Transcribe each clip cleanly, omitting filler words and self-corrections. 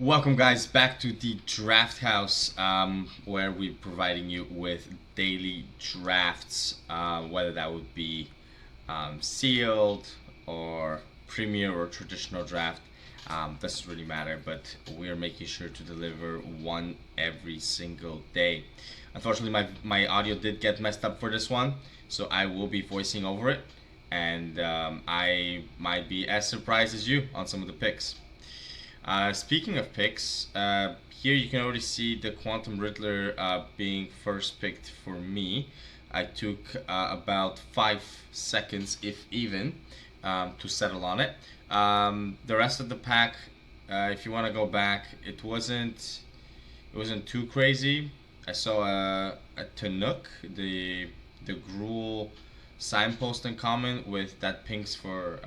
Welcome, guys, back to the Draft House, where we're providing you with daily drafts, whether that would be sealed or premier or traditional draft. Doesn't really matter, but we're making sure to deliver one every single day. Unfortunately, my audio did get messed up for this one, so I will be voicing over it, and I might be as surprised as you on some of the picks. Speaking of picks, here you can already see the Quantum Riddler being first picked for me. I took about 5 seconds, if even, to settle on it. The rest of the pack, if you want to go back, it wasn't too crazy. I saw a Tanuk, the Gruul signpost in common with that pinks for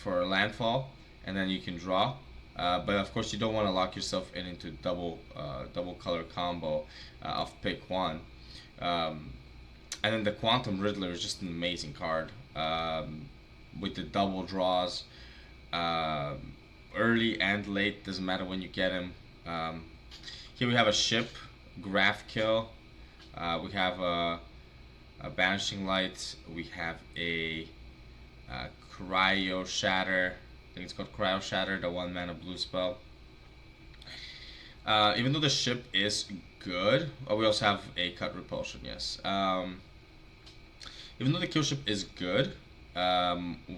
landfall, and then you can draw. But of course, you don't want to lock yourself into double color combo of pick one. Um, and then the Quantum Riddler is just an amazing card with the double draws, early and late, doesn't matter when you get him. Um, Here we have a ship, Graph Kill. We have a Banishing Light. We have a Cryo Shatter. I think it's called Cryo Shatter, the 1 mana blue spell. Even though the ship is good, we also have a Cut Repulsion, yes. Even though the kill ship is good,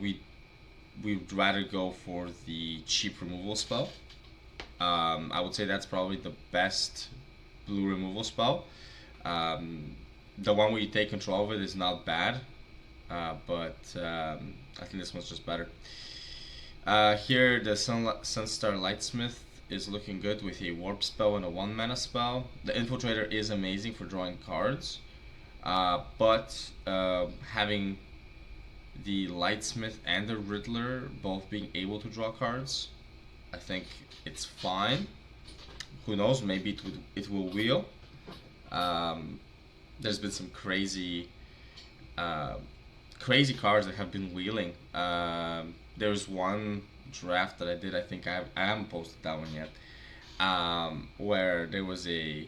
we'd rather go for the cheap removal spell. I would say that's probably the best blue removal spell. The one where you take control of it is not bad, but I think this one's just better. Here, the Sunstar Lightsmith is looking good with a Warp spell and a 1 mana spell. The Infiltrator is amazing for drawing cards, but having the Lightsmith and the Riddler both being able to draw cards, I think it's fine. Who knows? Maybe it will wheel. There's been some crazy cards that have been wheeling. There was one draft that I did. I think I haven't posted that one yet. Where there was a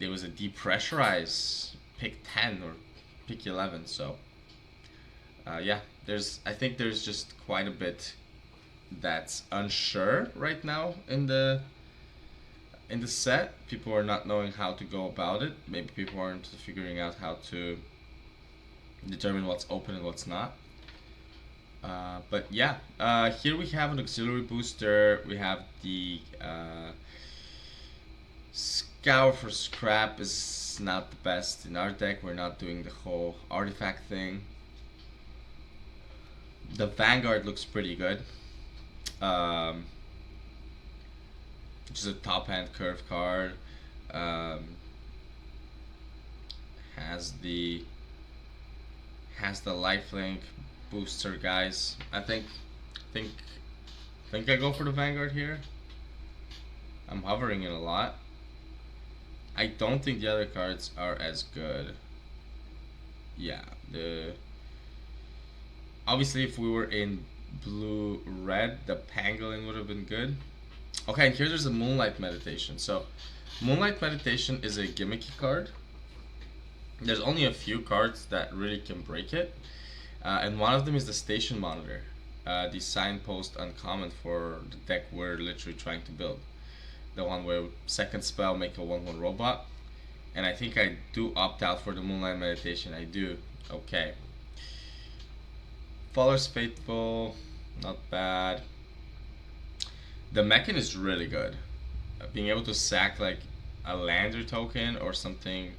depressurize pick 10 or pick 11. So yeah, I think there's just quite a bit that's unsure right now in the set. People are not knowing how to go about it. Maybe people aren't figuring out how to determine what's open and what's not. But yeah, here we have an auxiliary booster. We have the Scour for Scrap is not the best in our deck. We're not doing the whole artifact thing. The Vanguard looks pretty good. Which is a top hand curve card. Has the lifelink booster, guys. I think I go for the Vanguard here. I'm hovering it a lot. I don't think the other cards are as good. Yeah, obviously if we were in blue red, the Pangolin would have been good. Okay, and here there's a Moonlight Meditation. So Moonlight Meditation is a gimmicky card. There's only a few cards that really can break it, and one of them is the Station Monitor, the signpost uncommon for the deck we're literally trying to build. The one where second spell make a 1/1 robot, and I think I do opt out for the Moonlight Meditation. I do. Okay. Faller's Faithful, not bad. The Mechan is really good. Being able to sack like a lander token or something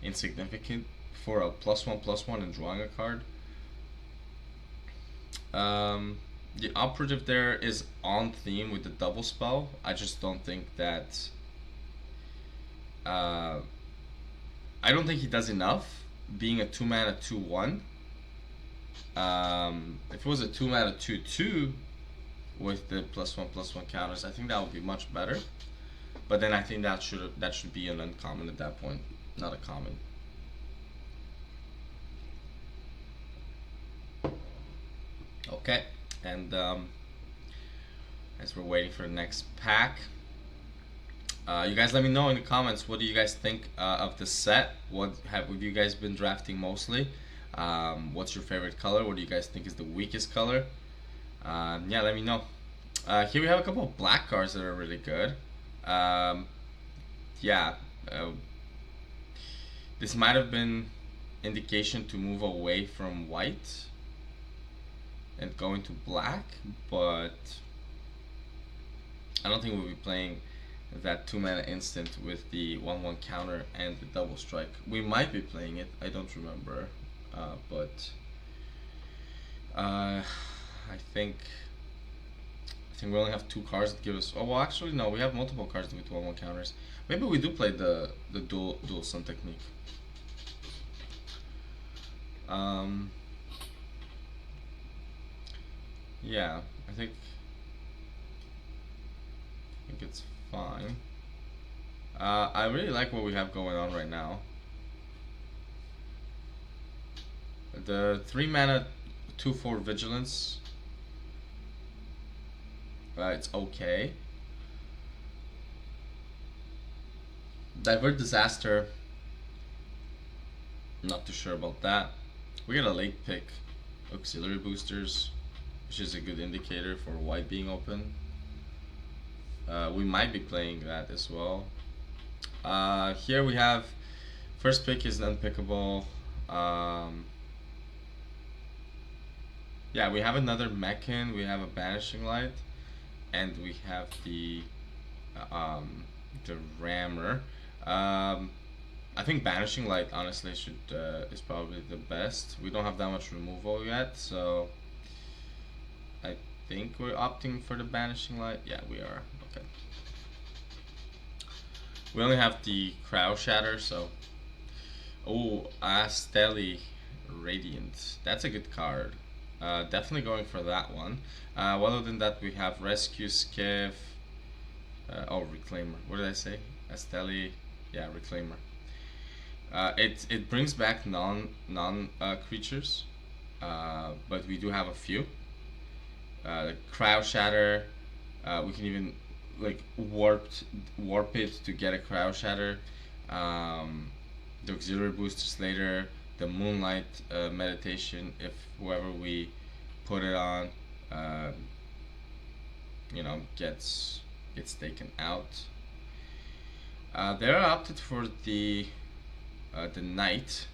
insignificant for a +1/+1 and drawing a card. The operative there is on theme with the double spell. I just don't think that. I don't think he does enough. Being a 2 mana 2/1. If it was a 2 mana 2/2 with the +1/+1 counters, I think that would be much better. But then I think that should be an uncommon at that point, not a common. Okay, and as we're waiting for the next pack. You guys let me know in the comments, what do you guys think of the set? What have you guys been drafting mostly? What's your favorite color? What do you guys think is the weakest color? Yeah, let me know. Here we have a couple of black cards that are really good. Yeah, this might have been indication to move away from white and go into black, but I don't think we'll be playing that 2-mana instant with the 1/1 counter and the double strike. We might be playing it, I don't remember, but I think we only have 2 cards that give us. Oh well, actually no, we have multiple cards with 1/1 counters. Maybe we do play the dual sun technique. Yeah, I think it's fine. I really like what we have going on right now. The 3-mana 2/4 vigilance. It's okay. Divert disaster. Not too sure about that. We get a late pick. Auxiliary boosters, which is a good indicator for white being open. We might be playing that as well. Here we have first pick is unpickable. Yeah, we have another Mechan, we have a Banishing Light, and we have the Rammer. I think Banishing Light honestly is probably the best. We don't have that much removal yet, so I think we're opting for the Banishing Light. Yeah, we are. Okay. We only have the Crow Shatter, so. Oh, Asteli Radiant. That's a good card. Definitely going for that one. Other than that, we have Rescue Skiff. Reclaimer. What did I say? Asteli. Yeah, Reclaimer. It brings back non creatures, but we do have a few. The Crow Shatter. We can even like warp it to get a Crow Shatter. The Auxiliary Boosters later. The Moonlight Meditation. If whoever we put it on, gets taken out. They're opted for the Knight.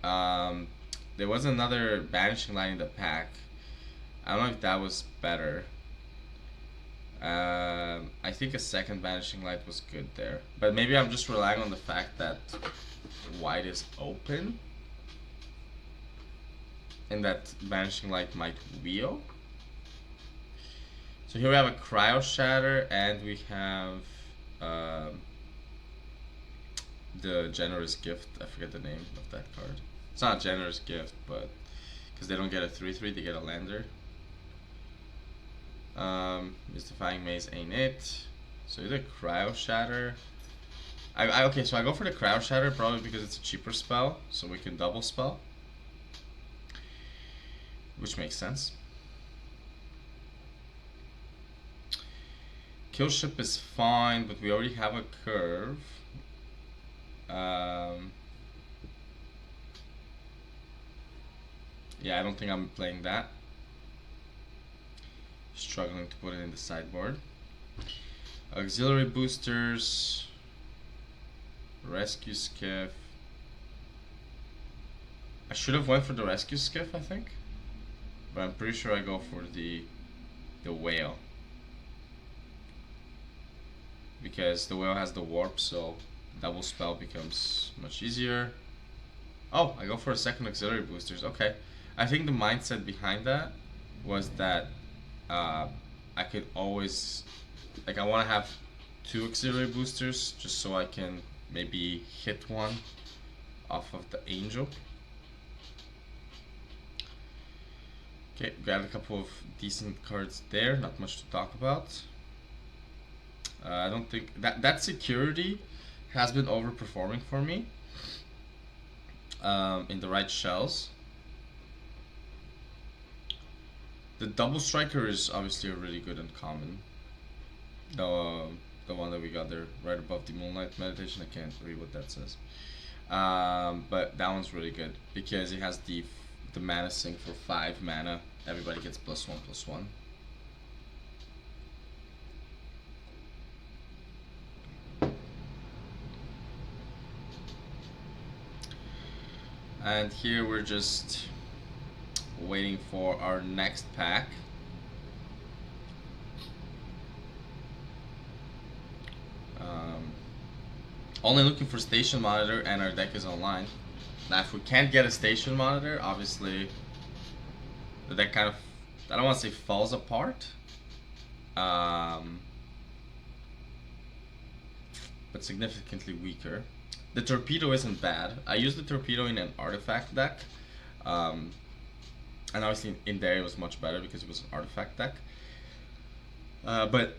There was another Banishing Light in the pack. I don't know if that was better. I think a second Banishing Light was good there, but maybe I'm just relying on the fact that white is open and that Banishing Light might wheel. So here we have a Cryo Shatter and we have the Generous Gift. I forget the name of that card. It's not a Generous Gift, but because they don't get a 3/3, they get a lander. Mystifying Maze ain't it. So either Cryo Shatter. Okay, so I go for the Cryo Shatter probably because it's a cheaper spell, so we can double spell, which makes sense. Kill Ship is fine, but we already have a curve. Yeah, I don't think I'm playing that. Struggling to put it in the sideboard. Auxiliary Boosters. Rescue Skiff. I should have went for the Rescue Skiff, I think. But I'm pretty sure I go for the Whale. Because the Whale has the Warp, so double spell becomes much easier. Oh, I go for a second Auxiliary Boosters. Okay. I think the mindset behind that was that I could always, like, I want to have 2 Auxiliary Boosters just so I can maybe hit one off of the Angel. Okay, got a couple of decent cards there, not much to talk about. I don't think that security has been overperforming for me in the right shells. The double striker is obviously a really good uncommon. The the one that we got there right above the Moonlight Meditation. I can't read what that says. But that one's really good because it has the mana sink for 5 mana. Everybody gets +1/+1. And here we're just waiting for our next pack. Only looking for station monitor, and our deck is online. Now if we can't get a station monitor, obviously the deck kind of, I don't want to say falls apart, but significantly weaker. The torpedo isn't bad. I used the torpedo in an artifact deck, and obviously in there it was much better because it was an artifact deck. But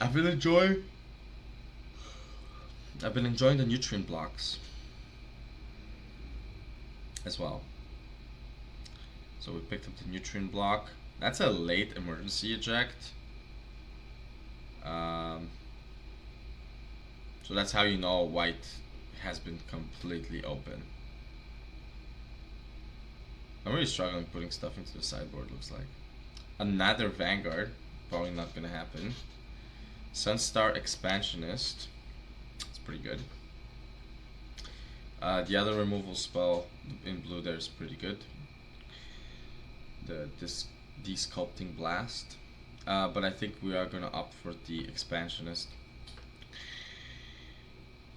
I've been enjoying the nutrient blocks as well. So we picked up the nutrient block. That's a late emergency eject. So that's how you know white has been completely open. I'm really struggling putting stuff into the sideboard, looks like. Another Vanguard, probably not gonna happen. Sunstar Expansionist, it's pretty good. The other removal spell in blue there is pretty good. This Desculpting Blast. But I think we are gonna opt for the Expansionist.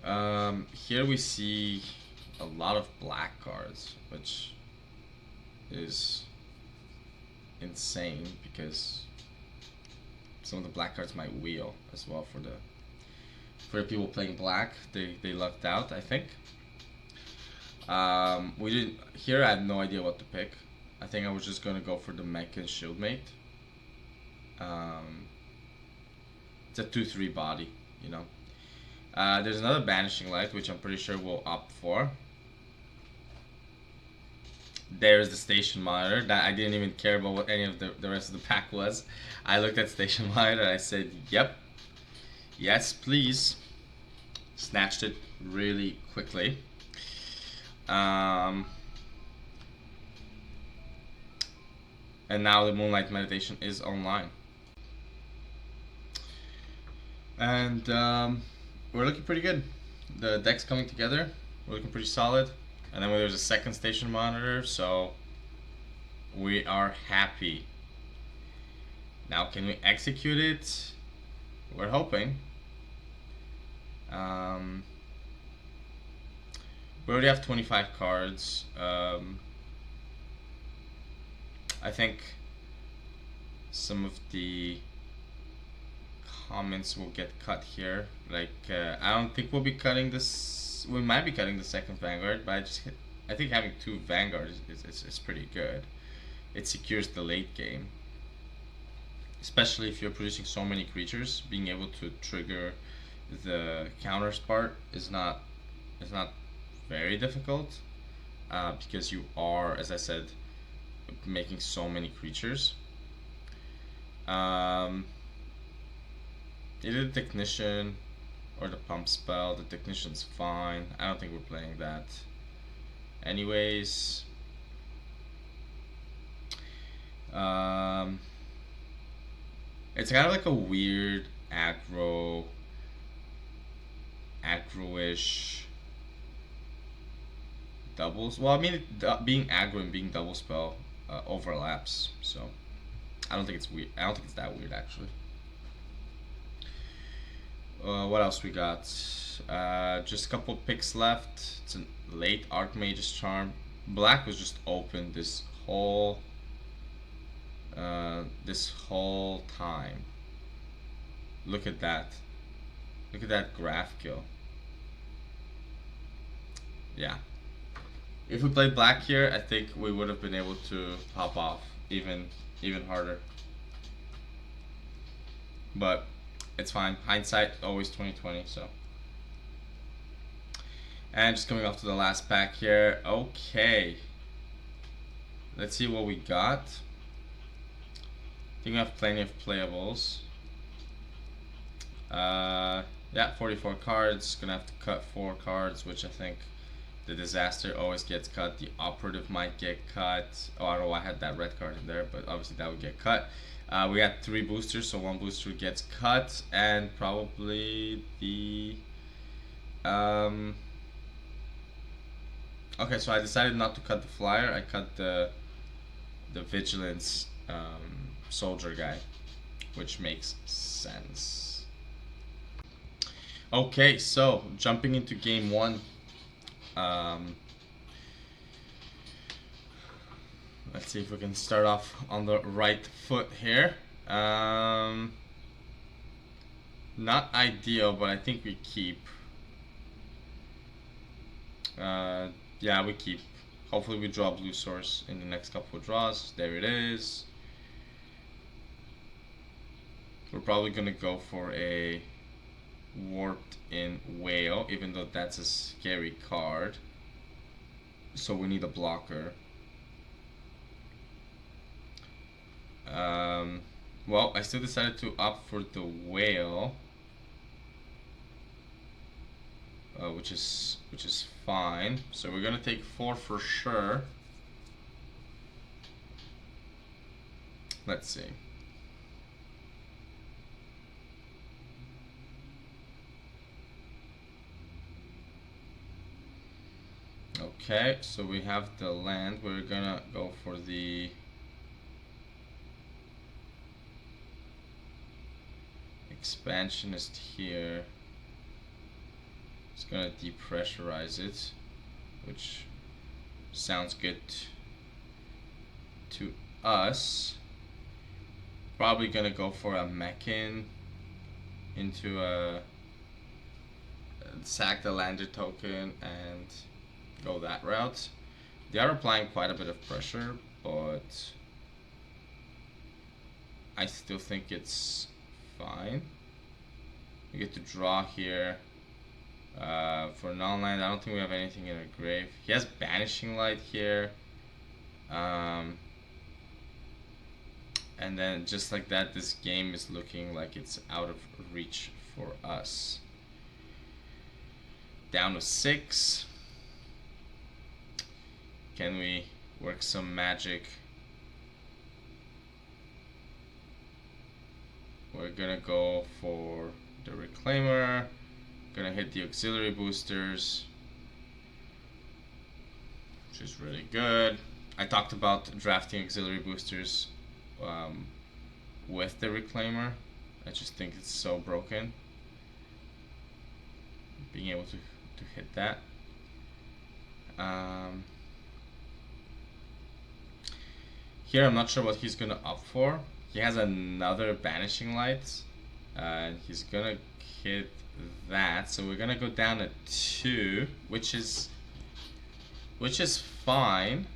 Here we see a lot of black cards, which is insane because some of the black cards might wheel as well for the people playing black. They lucked out, I think. We didn't here. I had no idea what to pick. I think I was just gonna go for the Mech and Shieldmate. It's a 2/3 body, you know. There's another Banishing Light, which I'm pretty sure we'll opt for. There's the Station Monitor. That I didn't even care about what any of the rest of the pack was. I looked at Station Monitor and I said, yep. Yes, please. Snatched it really quickly. And now the Moonlight Meditation is online. And we're looking pretty good. The deck's coming together. We're looking pretty solid. And then there's a second station monitor, so we are happy. Now, can we execute it? We're hoping. We already have 25 cards. I think some of the comments will get cut here. Like, I don't think we'll be cutting this. We might be cutting the second Vanguard, but I think having 2 Vanguards is pretty good. It secures the late game, especially if you're producing so many creatures. Being able to trigger the counters part is not very difficult, because you are, as I said, making so many creatures. Either the Technician or the Pump Spell. The Technician's fine. I don't think we're playing that. Anyways, it's kind of like a weird aggro-ish doubles. Well, I mean, being aggro and being double spell overlaps, so I don't think it's weird. I don't think it's that weird actually. What else we got? Just a couple picks left. It's a late Archmage's Charm. Black was just open this whole time. Look at that. Look at that graph kill. Yeah. If we played black here, I think we would have been able to pop off even harder. But it's fine. Hindsight always 20/20. So, and just coming off to the last pack here. Okay, let's see what we got. think we have plenty of playables. Yeah, 44 cards. Gonna have to cut 4 cards, which I think the disaster always gets cut. The operative might get cut. Oh, I don't know why I had that red card in there, but obviously that would get cut. We got 3 boosters, so 1 booster gets cut, and probably the okay, so I decided not to cut the flyer. I cut the vigilance soldier guy, which makes sense. Okay, so jumping into game 1. Let's see if we can start off on the right foot here. Not ideal, but I think we keep. Yeah, we keep. Hopefully we draw blue source in the next couple of draws. There it is. We're probably gonna go for a warped in whale, even though that's a scary card. So we need a blocker. Well, I still decided to opt for the whale, which is fine. So we're gonna take 4 for sure. Let's see. Okay, so we have the land. We're gonna go for the expansionist here. It's gonna depressurize it, which sounds good to us. Probably gonna go for a Mechan into a sack the lander token and go that route. They are applying quite a bit of pressure, but I still think it's fine. We get to draw here. For non-land, I don't think we have anything in our grave. He has Banishing Light here. And then just like that, this game is looking like it's out of reach for us. Down to 6. Can we work some magic? We're gonna go for the Reclaimer. Gonna hit the auxiliary boosters, which is really good. I talked about drafting auxiliary boosters with the Reclaimer. I just think it's so broken. Being able to hit that. Here I'm not sure what he's gonna opt for. He has another Banishing Light, and he's gonna hit that. So we're gonna go down to 2, which is fine.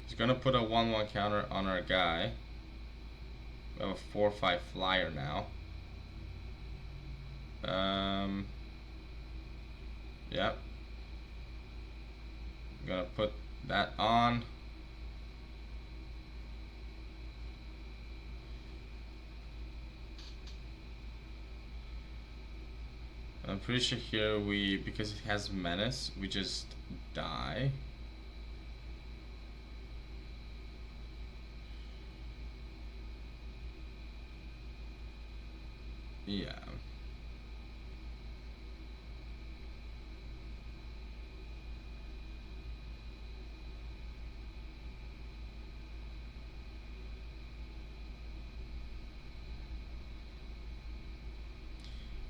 He's gonna put a 1/1 counter on our guy. We have a 4/5 flyer now. Yep. I'm gonna put that on. I'm pretty sure here because it has menace, we just die. Yeah.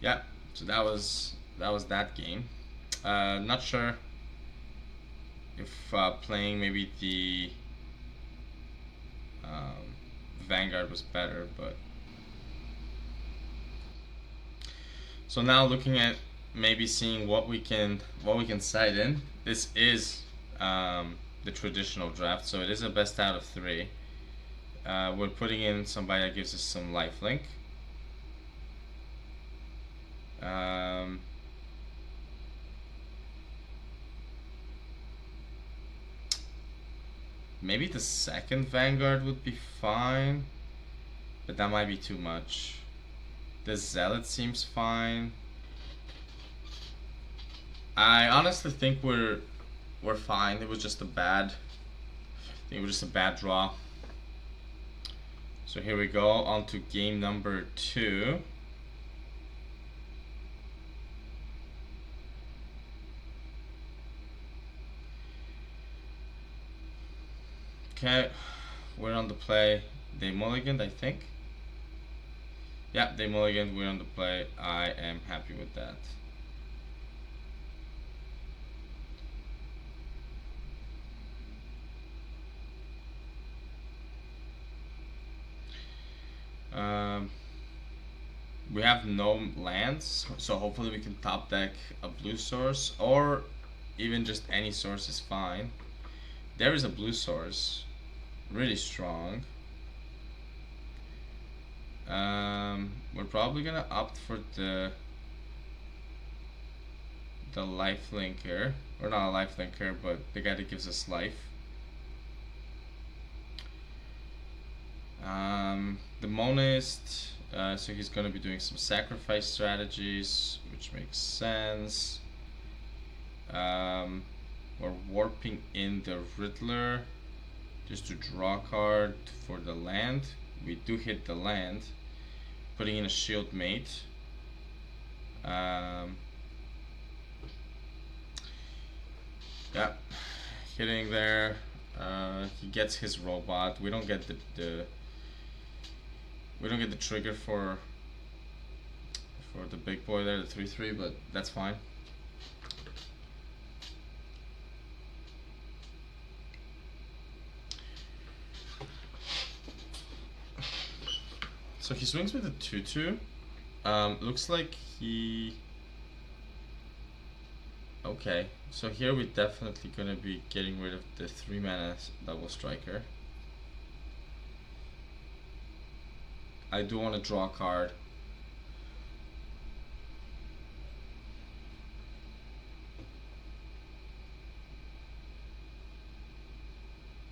Yeah, so that was that game. Not sure if playing maybe the Vanguard was better, but so now looking at maybe seeing what we can side in. This is the traditional draft, so it is a best out of 3. We're putting in somebody that gives us some lifelink. Maybe the second Vanguard would be fine, but that might be too much. The Zealot seems fine. I honestly think we're fine. It was just a bad. I think it was just a bad draw. So here we go on to game number 2. Okay, we're on the play. They mulliganed, I think. Yeah, they mulliganed. We're on the play. I am happy with that. We have no lands, so hopefully we can top deck a blue source, or even just any source is fine. There is a blue source, really strong. We're probably gonna opt for the life linker, or not a life linker, but the guy that gives us life. The monist, so he's gonna be doing some sacrifice strategies, which makes sense. We're warping in the Riddler just to draw a card for the land. We do hit the land, putting in a shield mate. Yeah, hitting there. He gets his robot. We don't get the trigger for the big boy there, the 3/3, but that's fine. So he swings with a 2/2. Looks like he. Okay, so here we're definitely gonna be getting rid of the 3-mana double striker. I do want to draw a card.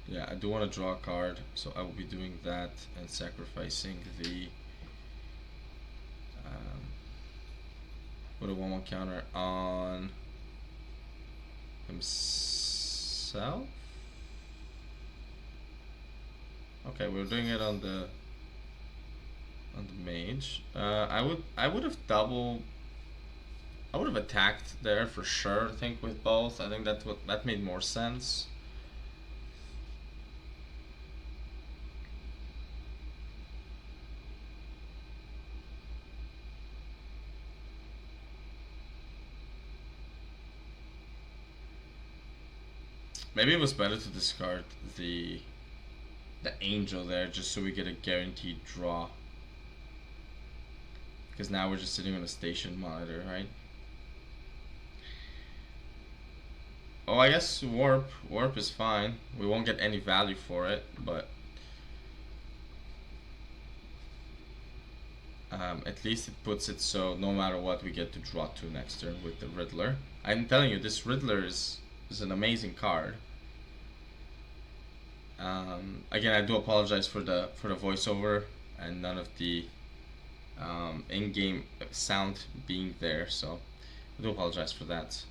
Yeah, I do want to draw a card, so I will be doing that and sacrificing the put a 1/1 counter on himself. Okay, we're doing it on the mage. I would have attacked there for sure. I think with both. I think that made more sense. Maybe it was better to discard the angel there just so we get a guaranteed draw. Because now we're just sitting on a station monitor, right? Oh, I guess warp. Warp is fine. We won't get any value for it, but at least it puts it so no matter what we get to draw 2 next turn with the Riddler. I'm telling you, this Riddler is an amazing card. Again, I do apologize for the voiceover and none of the in-game sound being there, so I do apologize for that.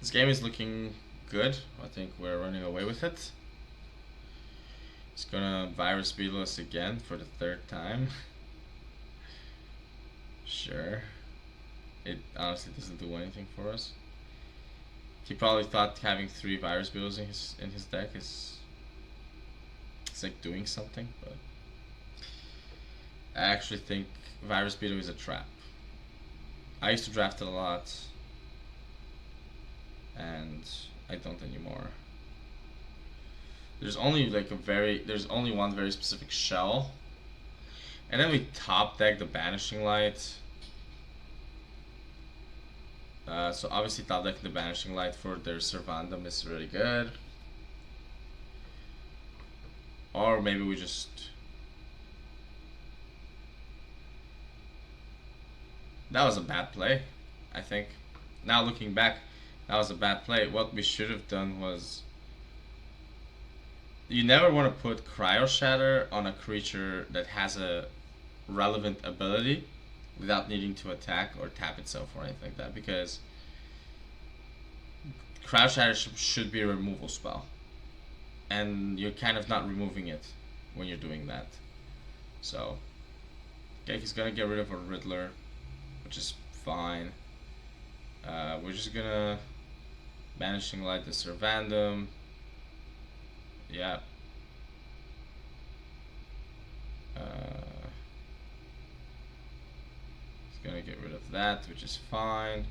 This game is looking good. I think we're running away with it. It's gonna virus beetle us again for the 3rd time. Sure. It honestly doesn't do anything for us. He probably thought having 3 virus beetles in his deck is like doing something, but I actually think virus beetle is a trap. I used to draft it a lot, and I don't anymore. There's only one very specific shell, and then we top deck the Banishing Light. So obviously top decking the Banishing Light for their Servandum is really good. Or maybe we just... That was a bad play, I think. Now looking back, that was a bad play. What we should have done was, you never want to put Cryo Shatter on a creature that has a relevant ability without needing to attack or tap itself or anything like that, because Cryo Shatter should be a removal spell, and you're kind of not removing it when you're doing that. So, okay, he's gonna get rid of a Riddler, which is fine. We're just gonna Banishing Light the Servandum. Yeah. He's gonna get rid of that, which is fine.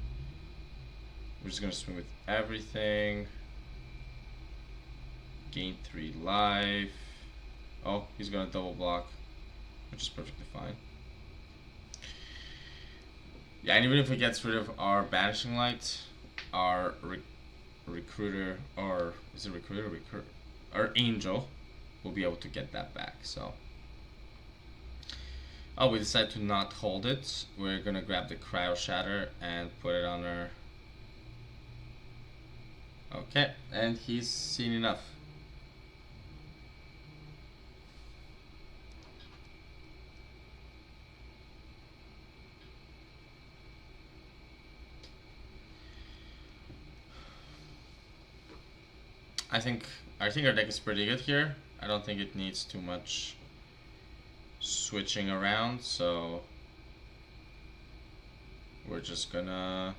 We're just gonna swing with everything. Gain 3 life. Oh, he's gonna double block, which is perfectly fine. Yeah, and even if he gets rid of our Banishing Light, our Recruiter, or is it Recruiter? Our Angel will be able to get that back. So, oh, we decided to not hold it. We're gonna grab the Cryo Shatter and put it on our. Okay, and he's seen enough. I think our deck is pretty good here. I don't think it needs too much switching around, so we're just gonna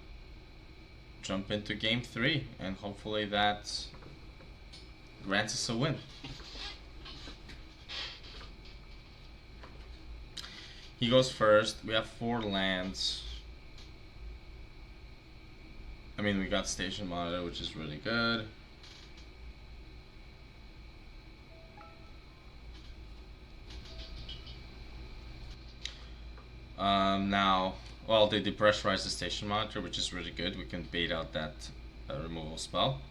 jump into game 3 and hopefully that grants us a win. He goes first. We have 4 lands. I mean, we got Station Monitor, which is really good. Now, well, they depressurize the Station Monitor, which is really good. We can bait out that removal spell.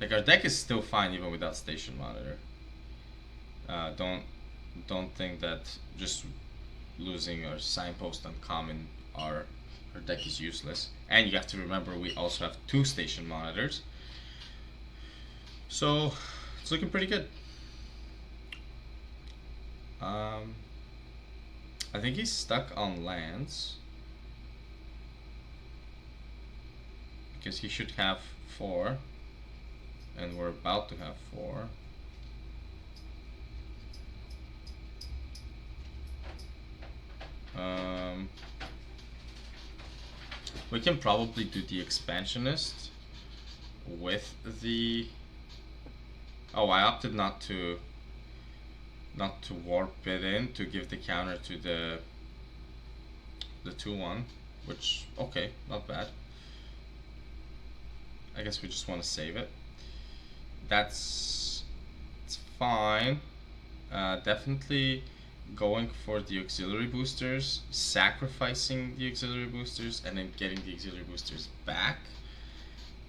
Like, our deck is still fine even without Station Monitor. Don't think that just losing our Signpost uncommon, our deck is useless. And you have to remember we also have 2 Station Monitors. So it's looking pretty good. I think he's stuck on lands, because he should have 4, and we're about to have 4. We can probably do the Expansionist with the. Oh, I opted not to warp it in to give the counter to the 2/1, which, okay, not bad. I guess we just want to save it. It's fine. Definitely going for the auxiliary boosters, sacrificing the auxiliary boosters, and then getting the auxiliary boosters back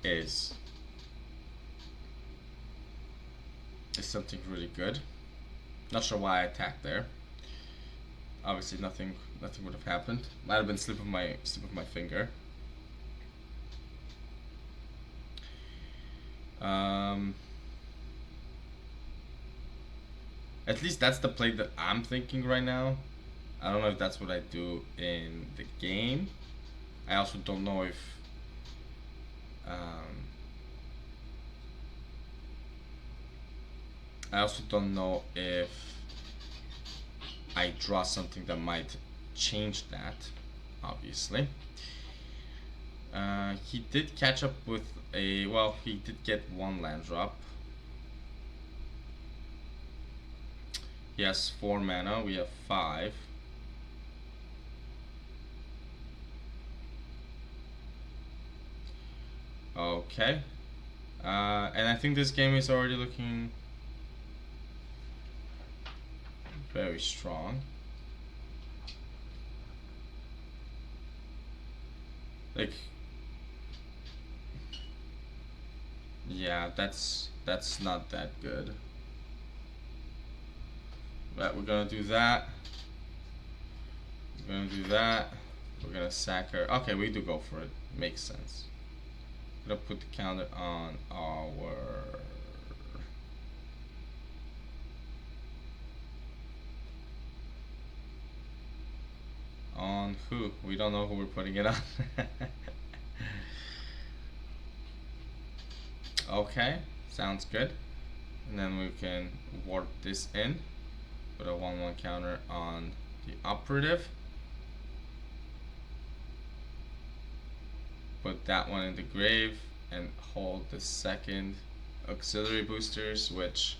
is something really good. Not sure why I attacked there. Obviously, nothing would have happened. Might have been slip of my finger. At least that's the play that I'm thinking right now. I don't know if that's what I do in the game. I also don't know if I draw something that might change that, obviously. He did catch up with he did get 1 land drop. He has 4 mana, we have 5. Okay. And I think this game is already looking very strong. Like, yeah, that's not that good. But we're gonna do that. We're gonna do that. We're gonna sack her. Okay, we do go for it. Makes sense. gonna put the counter on our. On who? We don't know who we're putting it on. Okay, sounds good. And then we can warp this in. Put a 1/1 counter on the operative. Put that one in the grave and hold the second auxiliary boosters, which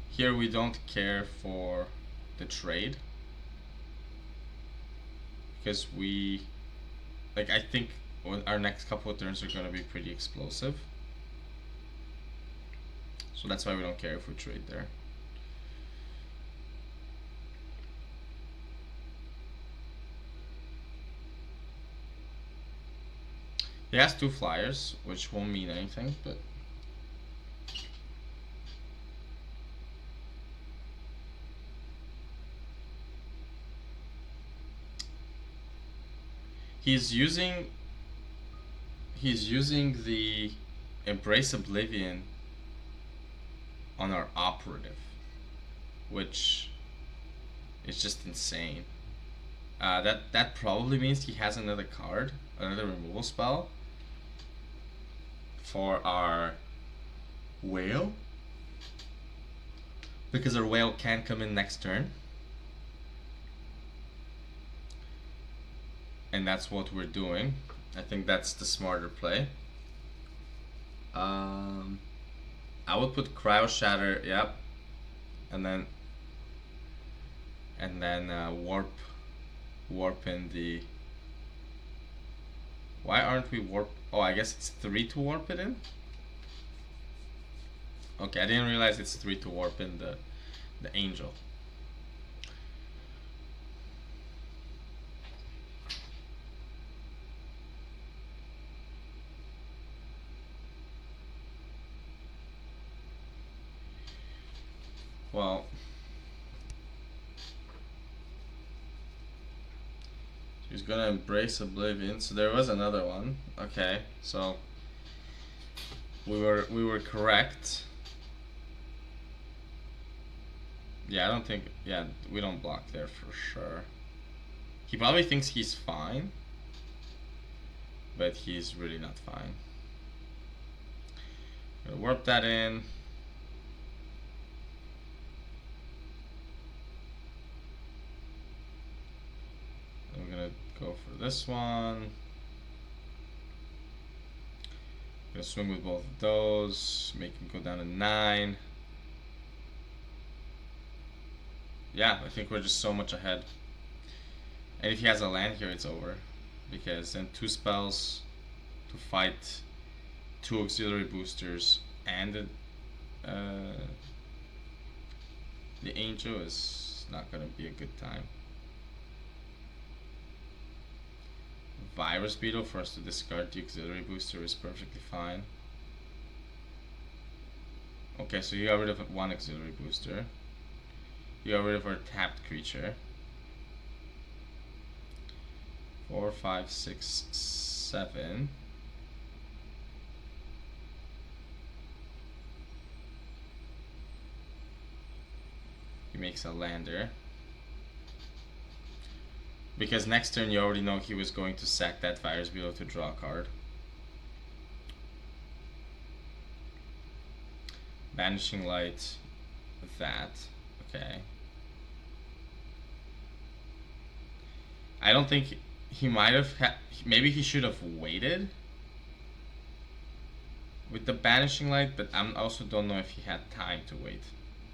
here we don't care for the trade because I think our next couple of turns are going to be pretty explosive, so that's why we don't care if we trade there. He has 2 flyers, which won't mean anything, but he's using the Embrace Oblivion on our operative, which is just insane. That probably means he has another card, another removal spell for our whale, because our whale can come in next turn, and that's what we're doing. I think that's the smarter play. I would put Cryo Shatter, yep, and then warp in the. Why aren't we warp? Oh, I guess it's 3 to warp it in. Okay, I didn't realize it's 3 to warp in the angel. Well, she's gonna Embrace Oblivion. So there was another one. Okay, so we were correct. Yeah, I don't think. Yeah, we don't block there for sure. He probably thinks he's fine, but he's really not fine. Gonna warp that in. We're gonna go for this one. Gonna swing with both of those, make him go down to 9. Yeah, I think we're just so much ahead. And if he has a land here, it's over, because then 2 spells to fight 2 auxiliary boosters and the angel is not gonna be a good time. Virus Beetle for us to discard the auxiliary booster is perfectly fine. Okay, so you got rid of 1 auxiliary booster. You got rid of our tapped creature. 4, 5, 6, 7. He makes a lander. Because next turn you already know he was going to sack that Virus Beetle to draw a card. Banishing Light, that. Okay. I don't think he might have maybe he should have waited with the Banishing Light, but I also don't know if he had time to wait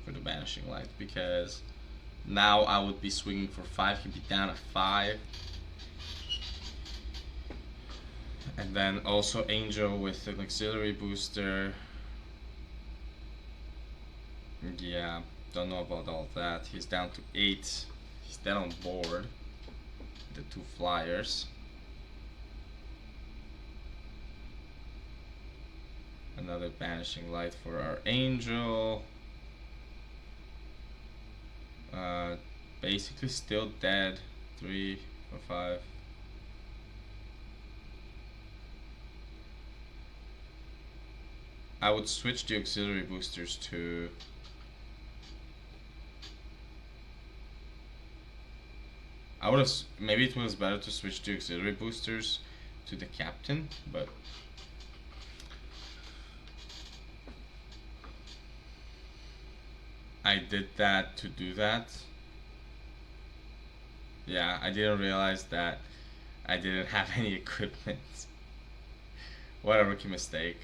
for the Banishing Light, because now I would be swinging for 5, he'd be down at 5. And then also Angel with an auxiliary booster. Yeah, don't know about all that. He's down to 8. He's dead on board. The 2 flyers. Another Banishing Light for our Angel. basically still dead. 3, 4, 5. I would switch the auxiliary boosters to... I would have... Maybe it was better to switch the auxiliary boosters to the captain, but... I did that to do that. Yeah, I didn't realize that I didn't have any equipment. What a rookie mistake.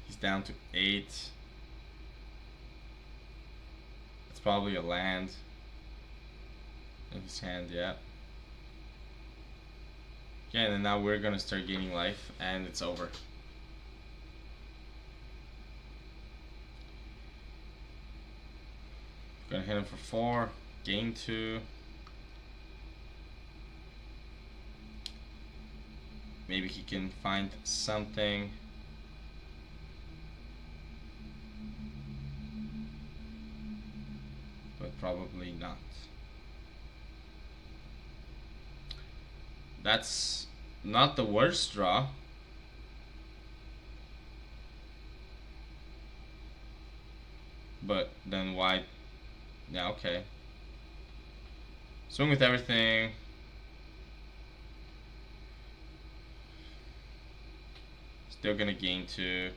He's down to 8. It's probably a land in his hand, yeah. Okay, and then now we're gonna start gaining life, and it's over. Gonna hit him for 4, gain 2. Maybe he can find something. But probably not. That's not the worst draw. But then why? Yeah, okay. Swing with everything. Still gonna gain 2.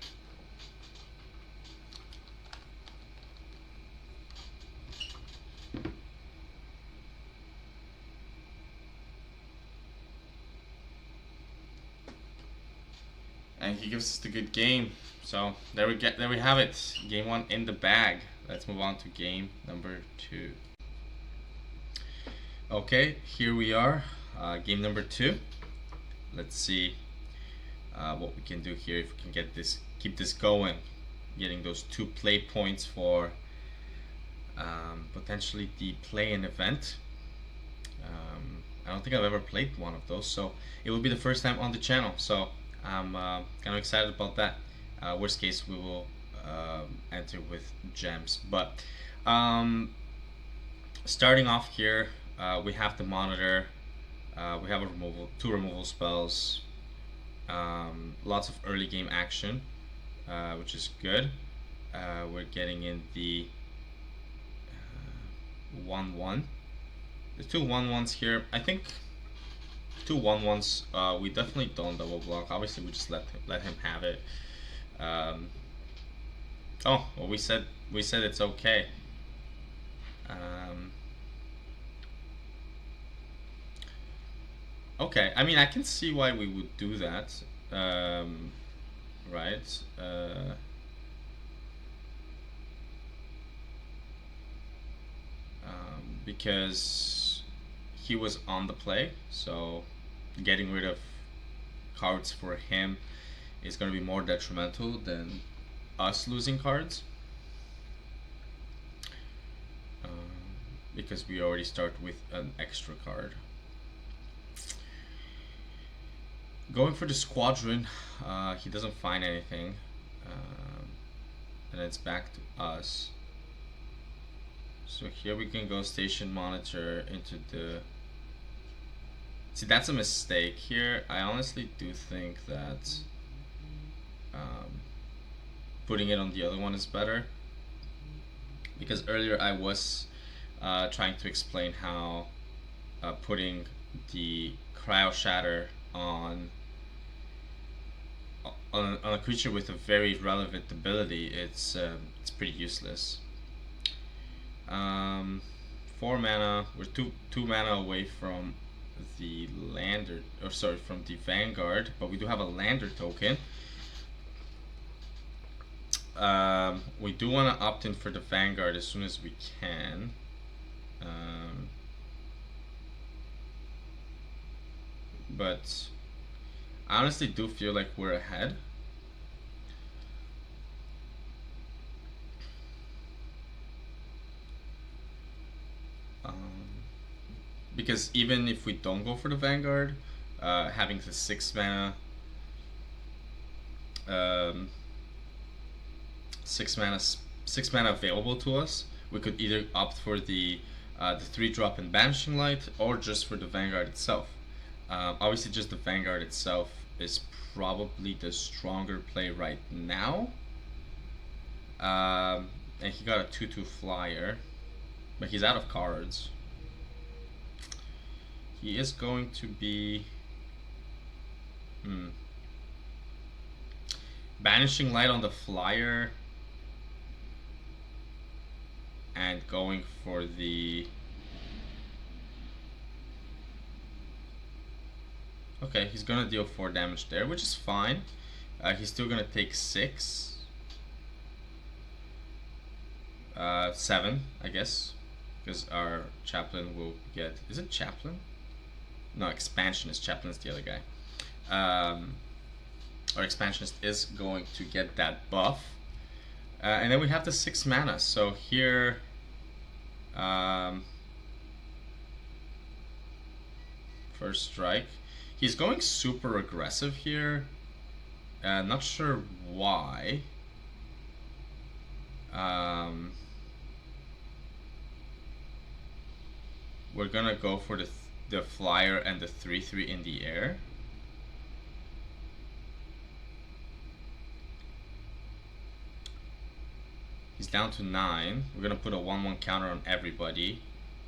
And he gives us the good game. So there we have it. Game 1 in the bag. Let's move on to game number 2. Okay, here we are. Game number 2. Let's see what we can do here. If we can keep this going, getting those 2 play points for potentially the play-in event. I don't think I've ever played one of those, so it will be the first time on the channel. So I'm kind of excited about that. Worst case, we will enter with gems. But starting off here, we have the monitor. We have 2 removal spells. Lots of early game action, which is good. We're getting in the 1/1. The 2 1/1s here. I think 2 1/1s. We definitely don't double block. Obviously, we just let him have it. Oh, well, we said it's okay. Okay, I mean, I can see why we would do that, right? Because he was on the play, so getting rid of cards for him is going to be more detrimental than us losing cards, because we already start with an extra card. Going for the squadron, he doesn't find anything, and it's back to us. So here we can go station monitor into the... See, that's a mistake here. I honestly do think that putting it on the other one is better, because earlier I was trying to explain how putting the cryo shatter on a creature with a very relevant ability, it's pretty useless. 4 mana. We're two mana away from the lander, or sorry, from the Vanguard, but we do have a lander token. We do want to opt in for the Vanguard as soon as we can. But I honestly do feel like we're ahead. Because even if we don't go for the Vanguard, having the 6 mana 6 mana 6 mana available to us, we could either opt for the 3-drop and Banishing Light, or just for the Vanguard itself. Obviously, just the Vanguard itself is probably the stronger play right now. And he got a 2/2 flyer, but he's out of cards. He is going to be Banishing Light on the flyer and going for the... Okay, he's gonna deal 4 damage there, which is fine. He's still gonna take 6. 7, I guess, because our Chaplain will get... Is it Chaplain? No, Expansionist. Chaplain's the other guy. Our Expansionist is going to get that buff. And then we have the 6 mana. So here... first strike. He's going super aggressive here. Not sure why. We're gonna go for the flyer and the 3/3 in the air. He's down to 9. We're gonna put a 1/1 counter on everybody,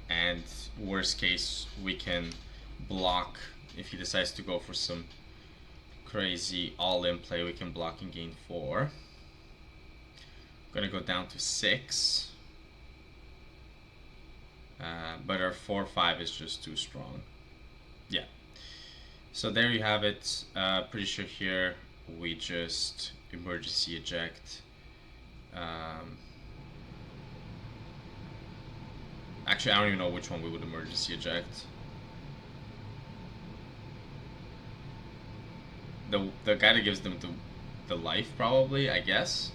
and worst case we can block if he decides to go for some crazy all-in play. We can block and gain 4. Gonna go down to 6. But our 4/5 is just too strong. Yeah. So there you have it. Pretty sure here we just emergency eject. Actually, I don't even know which one we would emergency eject. The guy that gives them the life, probably, I guess.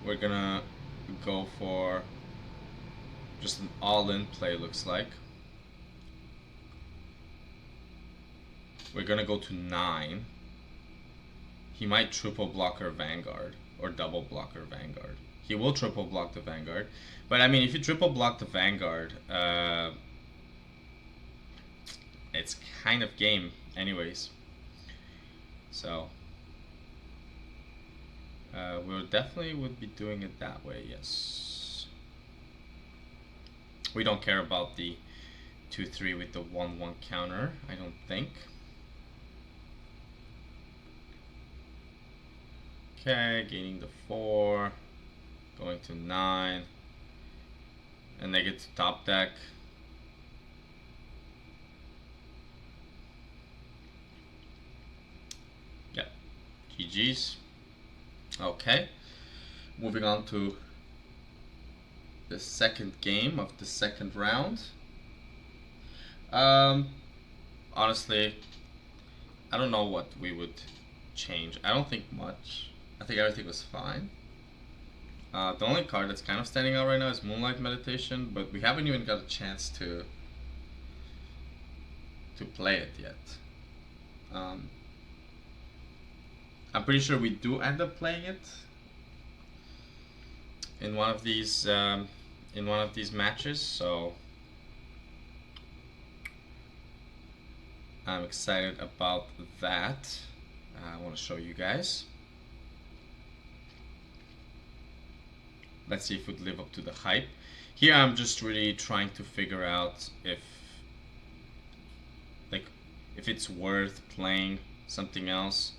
We're gonna go for just an all-in play, looks like. We're gonna go to 9. He might triple block our Vanguard, or double block our Vanguard. He will triple block the Vanguard, but I mean, if you triple block the Vanguard, it's kind of game anyways. So we definitely would be doing it that way, yes. We don't care about the 2/3 with the 1/1 counter, I don't think. Okay, gaining the 4, going to 9, and they get to top deck. Yep, GG's. Okay, moving on to the second game of the second round. Honestly, I don't know what we would change. I don't think much. I think everything was fine. The only card that's kind of standing out right now is Moonlight Meditation, but we haven't even got a chance to play it yet. I'm pretty sure we do end up playing it in one of these matches, so I'm excited about that. I want to show you guys. Let's see if it would live up to the hype. Here I'm just really trying to figure out if it's worth playing something else.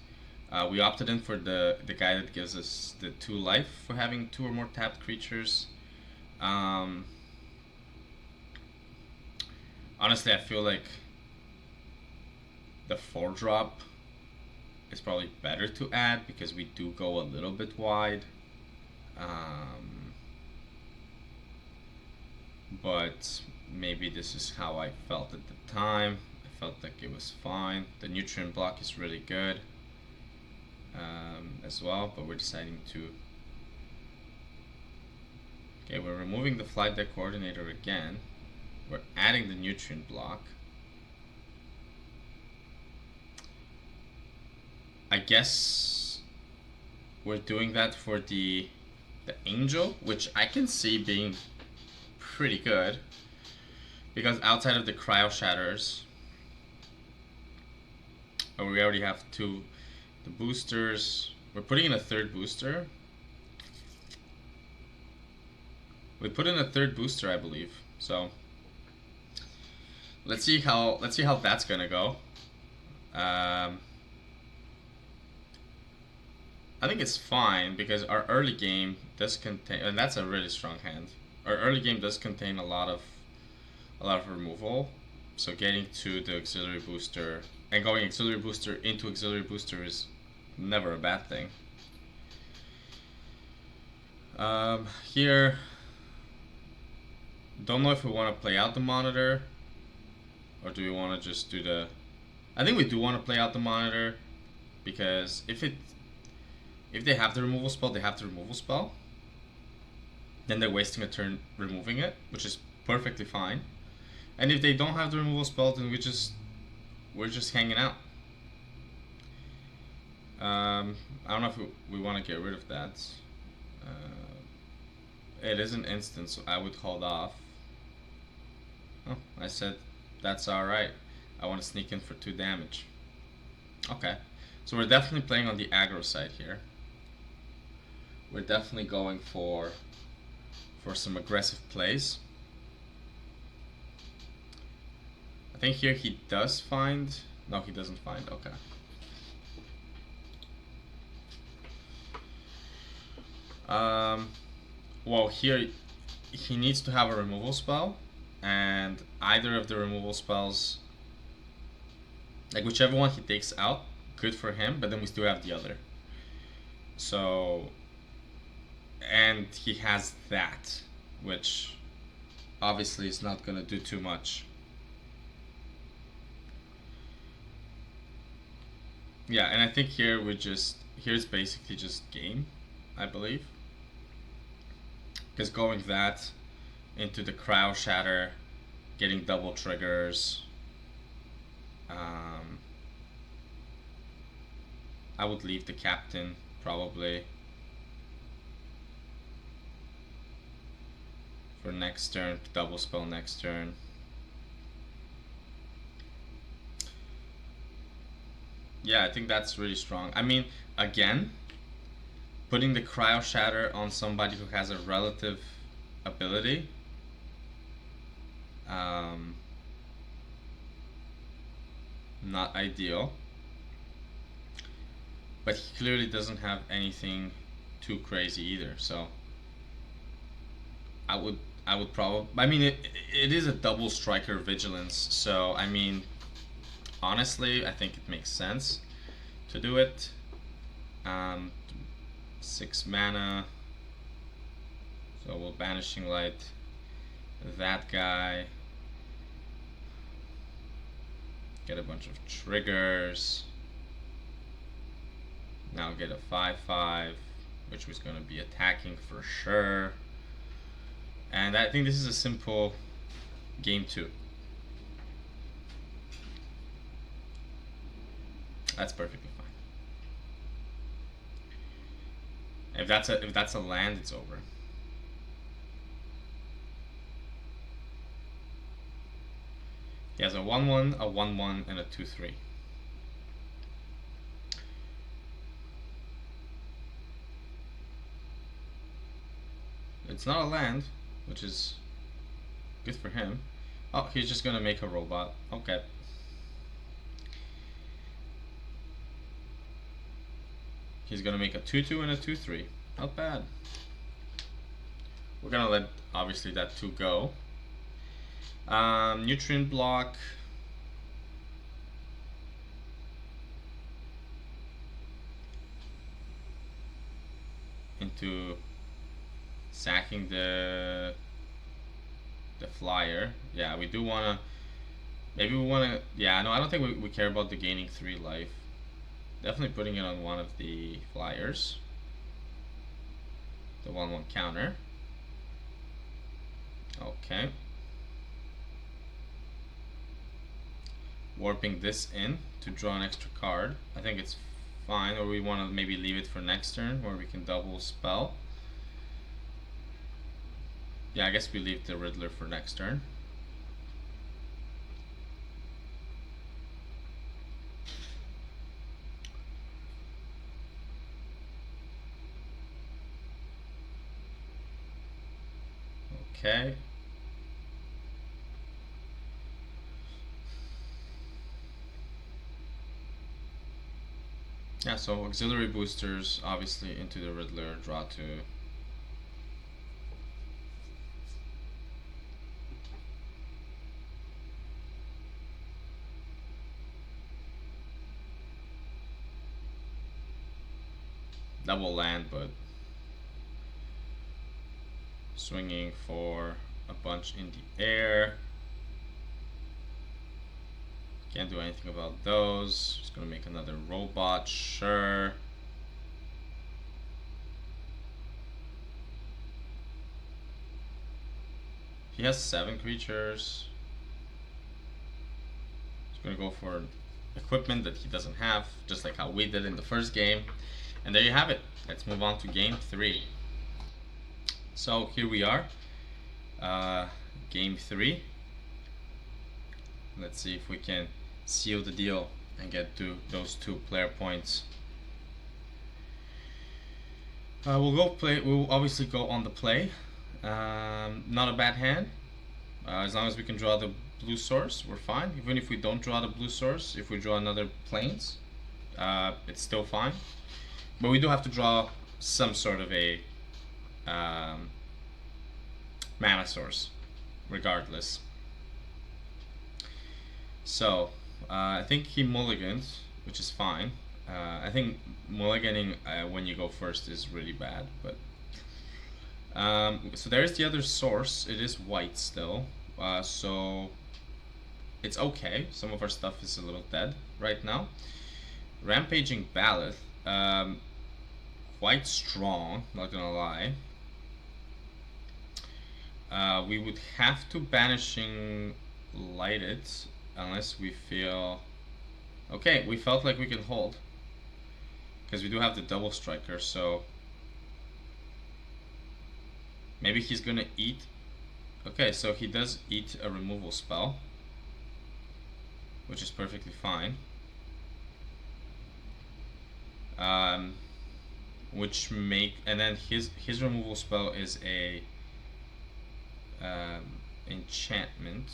We opted in for the guy that gives us the 2 life for having 2 or more tapped creatures. Honestly, I feel like the 4-drop is probably better to add because we do go a little bit wide. But maybe this is how I felt at the time. I felt like it was fine. The nutrient block is really good as well, but we're deciding to... Okay, we're removing the flight deck coordinator again. We're adding the nutrient block. I guess we're doing that for the angel, which I can see being pretty good. Because outside of the cryo shatters, we already have two. The boosters, we're putting in a third booster. We put in a third booster, I believe. So let's see how that's gonna go. I think it's fine because our early game does contain, and that's a really strong hand. Our early game does contain a lot of removal. So getting to the auxiliary booster and going auxiliary booster into auxiliary booster is never a bad thing. Here, don't know if we want to play out the monitor or do we want to just do the. I think we do want to play out the monitor because if they have the removal spell, they have the removal spell. Then they're wasting a turn removing it, which is perfectly fine. And if they don't have the removal spell, then we're just hanging out. I don't know if we want to get rid of that. It is an instant, so I would hold off. Oh, I said that's alright. I want to sneak in for 2 damage. Okay, so we're definitely playing on the aggro side here. We're definitely going for some aggressive plays. I think here he does find. No, he doesn't find. Okay. Well, here he needs to have a removal spell, and either of the removal spells, like whichever one he takes out, good for him. But then we still have the other. So, and he has that, which obviously is not gonna do too much. Yeah, and I think here here's basically just game, I believe. Because going that into the cryo shatter, getting double triggers, I would leave the captain probably for next turn, double spell next turn. Yeah, I think that's really strong. I mean, again, putting the cryo shatter on somebody who has a relative ability, not ideal. But he clearly doesn't have anything too crazy either. So I would probably. I mean, it is a double striker vigilance. So I mean, honestly, I think it makes sense to do it. 6 mana. So we'll Banishing Light that guy. Get a bunch of triggers. Now get a 5/5, which was going to be attacking for sure. And I think this is a simple game 2. That's perfectly fine. If that's a land, it's over. He has a 1/1, a 1/1, and a 2/3. It's not a land, which is good for him. Oh, he's just gonna make a robot. Okay. He's gonna make a 2/2 and a 2/3. Not bad. We're gonna let obviously that 2 go. Nutrient block. Into sacking the flyer. Yeah, we do wanna. Maybe we wanna. Yeah, no, I don't think we care about the gaining 3 life. Definitely putting it on one of the flyers. The 1/1 counter. Okay. Warping this in to draw an extra card. I think it's fine. Or we want to maybe leave it for next turn where we can double spell. Yeah, I guess we leave the Riddler for next turn. Okay. Yeah, so auxiliary boosters obviously into the Riddler, draw 2. Double land, but swinging for a bunch in the air. Can't do anything about those. Just gonna make another robot, sure. He has 7 creatures. He's gonna go for equipment that he doesn't have, just like how we did in the first game. And there you have it. Let's move on to game 3. So here we are, game 3. Let's see if we can seal the deal and get to those 2 player points. We'll go play. We'll obviously go on the play. Not a bad hand. As long as we can draw the blue source, we're fine. Even if we don't draw the blue source, if we draw another plains, it's still fine. But we do have to draw some sort of a mana source, regardless. So I think he mulligans, which is fine. I think mulliganing when you go first is really bad, but so there's the other source. It is white still, so it's okay. Some of our stuff is a little dead right now. Rampaging Ballad, quite strong, not gonna lie. We would have to Banishing Light it, unless we feel... Okay, we felt like we can hold, because we do have the double striker, so maybe he's gonna eat. Okay, so he does eat a removal spell, which is perfectly fine. Which make, and then his removal spell is a enchantment.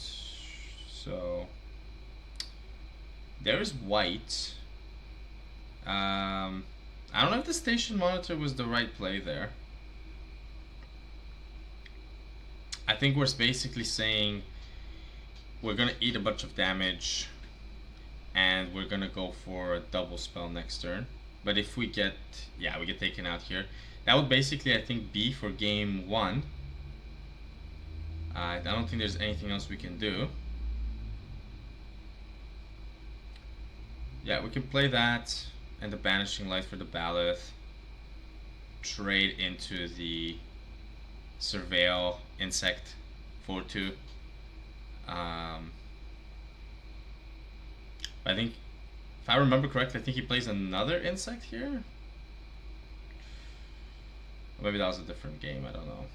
So there's white. I don't know if the Station Monitor was the right play there. I think we're basically saying we're gonna eat a bunch of damage and we're gonna go for a double spell next turn. But if we get, yeah, we get taken out here. That would basically, I think, be for game 1. I don't think there's anything else we can do. Yeah, we can play that and the Banishing Light for the Ballad. Trade into the Surveil Insect for 2. I think, if I remember correctly, I think he plays another insect here. Or maybe that was a different game. I don't know.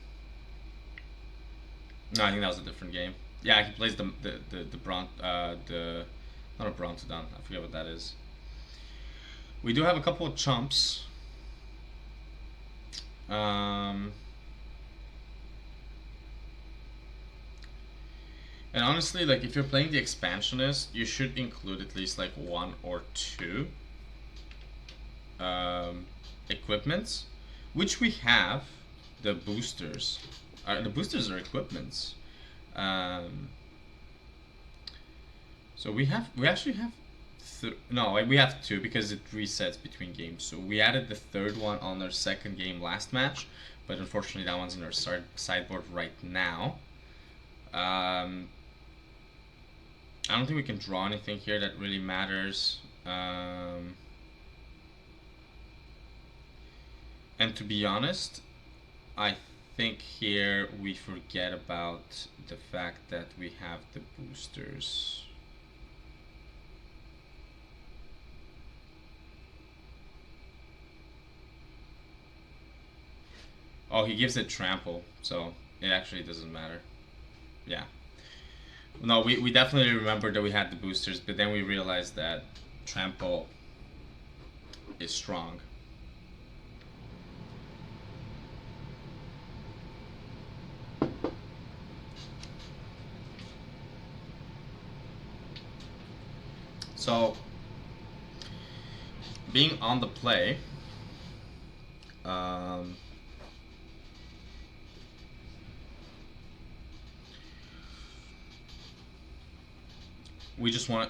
No, I think that was a different game. Yeah, he plays the not a Brontodon. I forget what that is. We do have a couple of chumps. And honestly, like, if you're playing the Expansionist, you should include at least like 1 or 2 equipments, which we have. The boosters. The boosters are equipments. So we actually have no, we have 2 because it resets between games. So we added the 3rd one on our 2nd game last match, but unfortunately that one's in our sideboard right now. I don't think we can draw anything here that really matters. And to be honest, I think here we forget about the fact that we have the boosters. Oh, he gives it trample, so it actually doesn't matter. Yeah. No, we definitely remembered that we had the boosters, but then we realized that trample is strong. So, being on the play, um,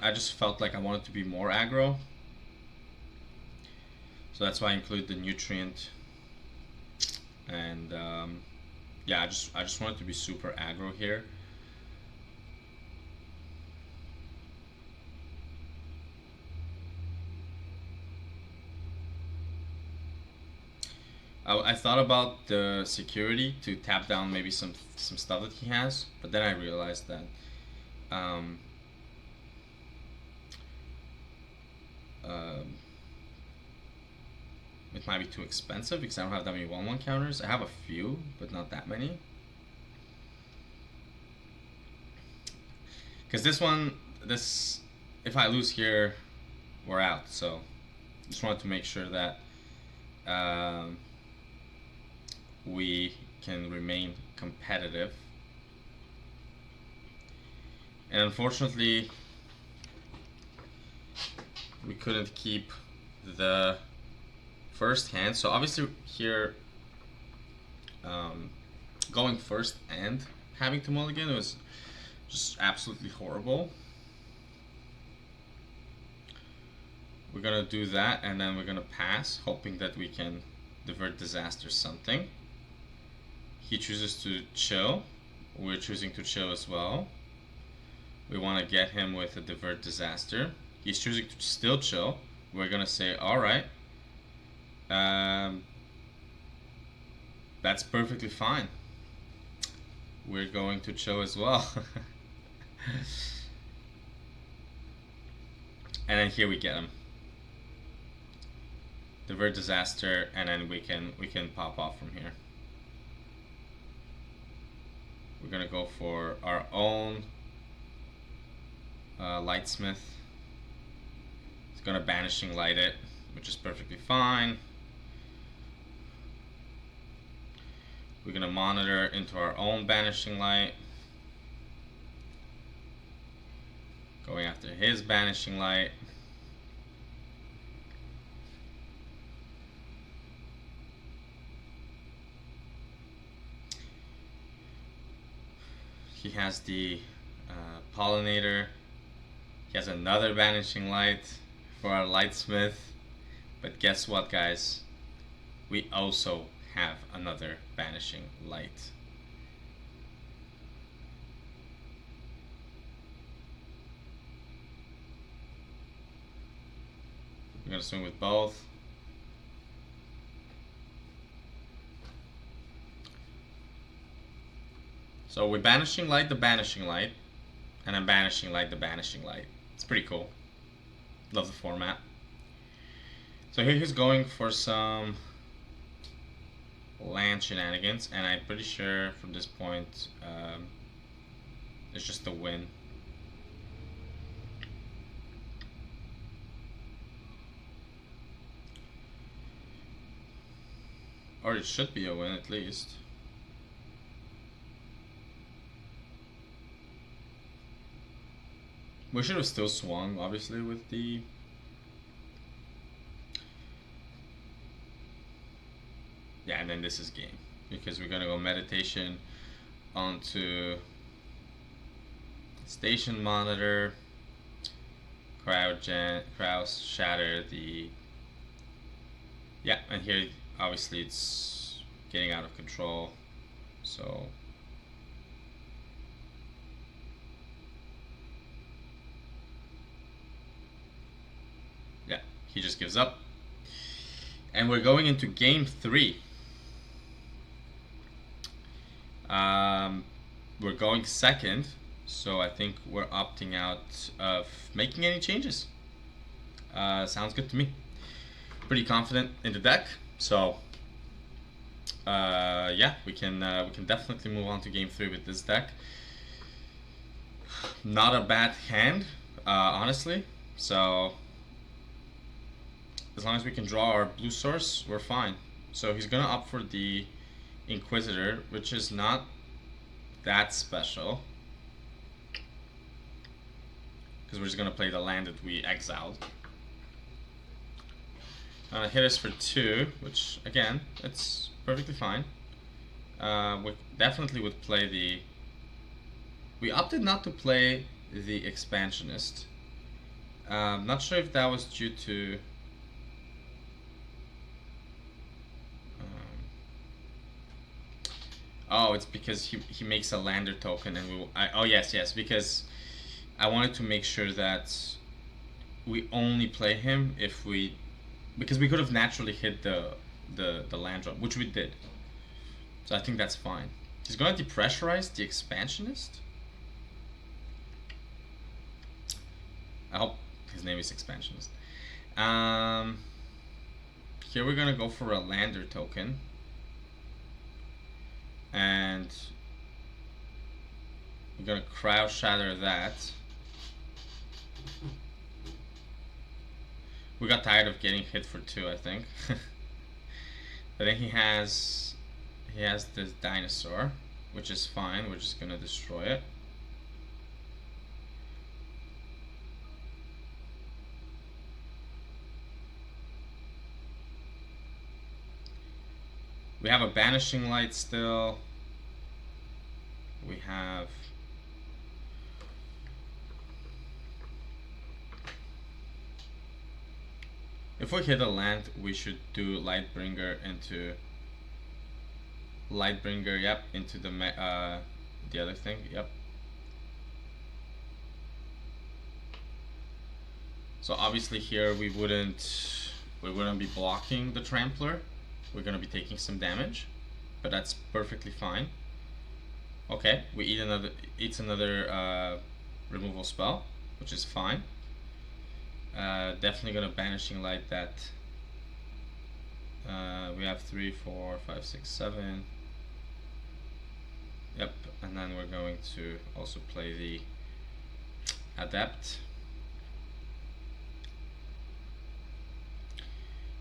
I just felt like I wanted to be more aggro, so that's why I include the nutrient, and yeah, I just wanted to be super aggro here. I thought about the security to tap down maybe some stuff that he has, but then I realized that um, um, it might be too expensive because I don't have that many 1/1 counters. I have a few, but not that many. Because this, if I lose here, we're out. So just wanted to make sure that um, we can remain competitive. And unfortunately, we couldn't keep the first hand. So obviously here, going first and having to mulligan was just absolutely horrible. We're gonna do that, and then we're gonna pass, hoping that we can divert disaster something. He chooses to chill. We're choosing to chill as well. We want to get him with a divert disaster. He's choosing to still chill. We're gonna say, all right, that's perfectly fine. We're going to chill as well. And then here we get him. Divert disaster, and then we can pop off from here. We're gonna go for our own lightsmith. It's gonna banishing light it, which is perfectly fine. We're gonna monitor into our own banishing light, going after his banishing light. He has the pollinator. He has another banishing light for our lightsmith. But guess what, guys? We also have another banishing light. We're gonna swing with both. So we're banishing light the banishing light, and I'm banishing light the banishing light. It's pretty cool. Love the format. So here he's going for some land shenanigans, and I'm pretty sure from this point it's just a win. Or it should be a win at least. We should have still swung, obviously, with the... Yeah, and then this is game. Because we're gonna go meditation onto station monitor, Kraus shatter the... Yeah, and here obviously it's getting out of control, so... Yeah, he just gives up. And we're going into game 3. We're going second, so I think we're opting out of making any changes. Sounds good to me. Pretty confident in the deck, so yeah, we can definitely move on to game 3 with this deck. Not a bad hand, honestly. So as long as we can draw our blue source, we're fine. So he's gonna opt for the Inquisitor, which is not that special, because we're just gonna play the land that we exiled. Hit us for 2, which again, it's perfectly fine. We definitely would play the... We opted not to play the Expansionist. Not sure if that was due to... oh, it's because he makes a lander token, and oh yes, because I wanted to make sure that we only play him if we... because we could have naturally hit the land drop, which we did. So I think that's fine. He's gonna depressurize the Expansionist. I hope his name is Expansionist. Here we're gonna go for a lander token, and we're gonna crowd shatter that. We got tired of getting hit for 2, I think. But then he has this dinosaur, which is fine. We're just gonna destroy it. We have a Banishing Light still. We have... if we hit a land, we should do Lightbringer into... Lightbringer, yep, into the other thing, yep. So obviously here we wouldn't be blocking the Trampler. We're gonna be taking some damage, but that's perfectly fine. Okay, we eats another removal spell, which is fine. Definitely gonna Banishing Light that. We have 3, 4, 5, 6, 7. Yep, and then we're going to also play the Adept.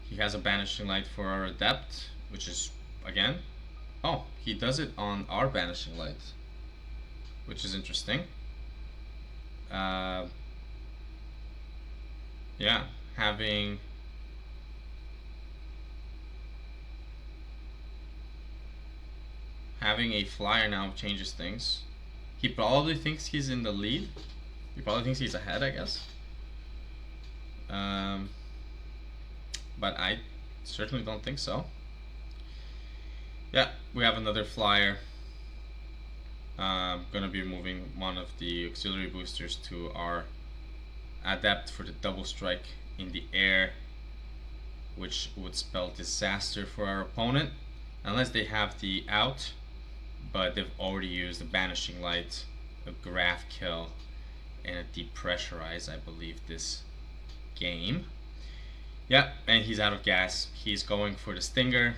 He has a Banishing Light for our Adept, which is, again... oh, he does it on our Banishing Light, which is interesting. Yeah, having... a flyer now changes things. He probably thinks he's in the lead. He probably thinks he's ahead, I guess. But I certainly don't think so. Yeah, we have another flyer. Gonna be moving one of the auxiliary boosters to our Adept for the double strike in the air, which would spell disaster for our opponent, unless they have the out, but they've already used a Banishing Light, a Graph Kill, and a Depressurize, I believe, this game. Yeah, and he's out of gas. He's going for the Stinger,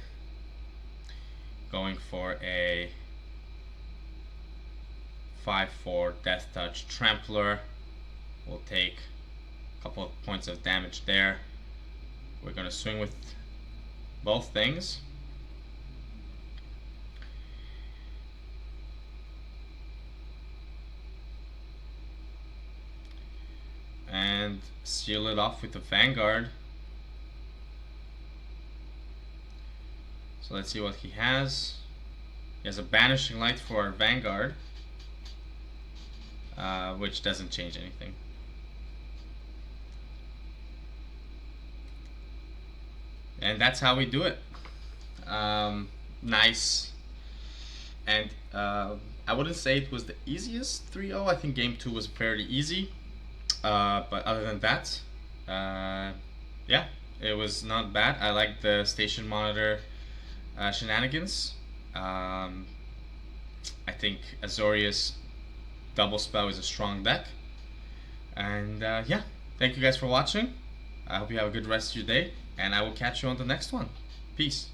going for a 5/4 Death Touch Trampler. We'll take a couple of points of damage there. We're gonna swing with both things. And seal it off with the Vanguard. So let's see what he has. He has a Banishing Light for our Vanguard, which doesn't change anything. And that's how we do it. Nice. And I wouldn't say it was the easiest 3-0. I think game 2 was fairly easy. But other than that, yeah, it was not bad. I like the Station Monitor shenanigans. I think Azorius Double Spell is a strong deck. And yeah, thank you guys for watching. I hope you have a good rest of your day, and I will catch you on the next one. Peace.